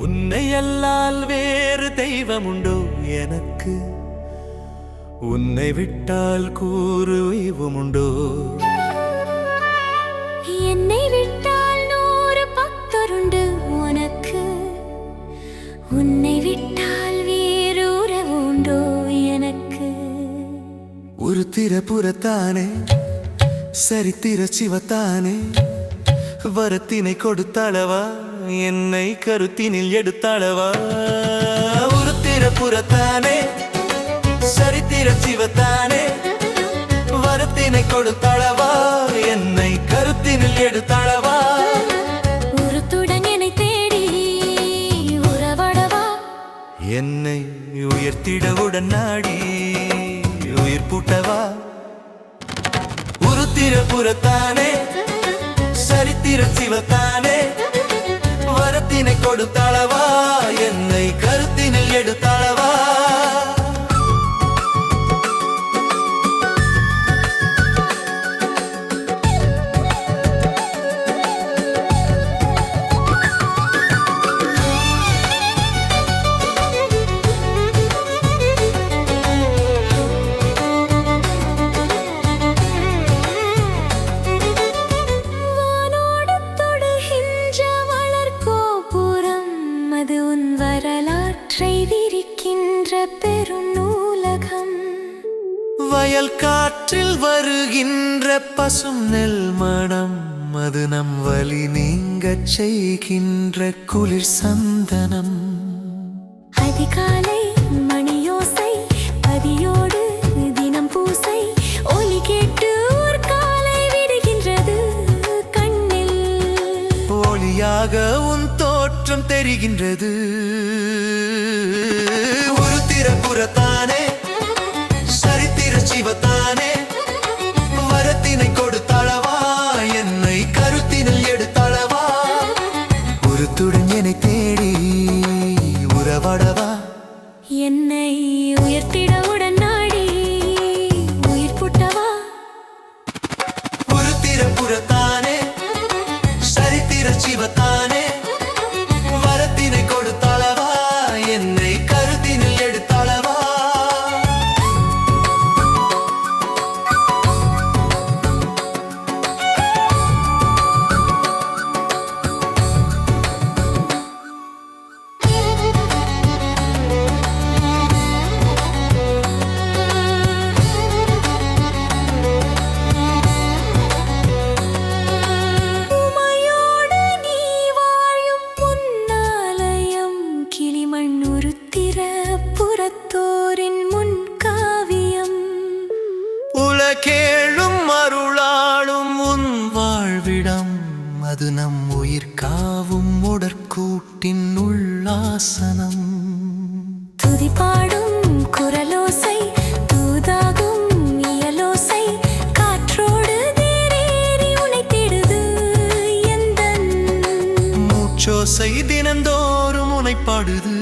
உன்னை அல்லால் வேறு தெய்வமுண்டோ எனக்கு? உன்னை விட்டால் கூறு உய்வுமுண்டோ? என்னை விட்டால் 100 பக்தருண்டு உனக்கு. உன்னை விட்டால் வேறு உறவுண்டோ எனக்கு? ஒரு திறப்புறத்தானே சரித்திர சிவத்தானே வரத்தினை கொடுத்தாளவா என்னை கருத்தினில் எடுத்தாளவா? ஒரு திறப்புறத்தானே சரித்திர சிவத்தானே வரத்தினை கொடுத்தாளவா என்னை கருத்தினில் எடுத்தாளவா? உருத்துடன் என்னை தேடி உறவடவா, என்னை உயர்த்திடவுடன் நாடி உயிர் பூட்டவா? உருத்திரபுரத்தானே சரித்திர சிவத்தானே வரத்தினை கொடுத்தாளவா என்னை கருத்தினில் எடுத்தாளவா? வரலாற்றை விரிக்கின்ற பெருநூலகம். வயல் காற்றில் வருகின்ற பசும் நெல் மணம் அது நம் வலி நீங்கச் செய்கின்ற குளிர் சந்தனம். அதிகாலை மணியோசை பதியோடு தினம் பூசை ஒலி கேட்டு ஒரு காலை விடுகின்றது கண்ணில். ஒளியாக உன் தோற்றம் தெரிகின்றது. ஒரு திறப்புறத்தானே சரித்திர சிவத்தானே வரத்தினை கொடுத்தாளவா என்னை கருத்தினில் எடுத்தாளவா? உருத்துடன் என்னை தேடி உறவாடவா, என்னை உயர்த்திடவுடன் நாடி உயிர் புட்டவா? ஒரு திறப்புறத்தானே சரித்திர சிவத்தானே வரத்தினை கொடுத்தாளவா என்னை கருத்தினில் எடுத்தாளவா? உலகேழும் அருளாளும் உன் வாழ்விடம் அது நம் உயிர் காவும் உடற்கூட்டின் உள்ளாசனம். துதிபாடும் குரலோசை தூதாகும் இயலோசை காற்றோடு தேரேறி உனை தேடுது எந்தன் மூச்சோசை தினந்தோறும் உனை பாடுது.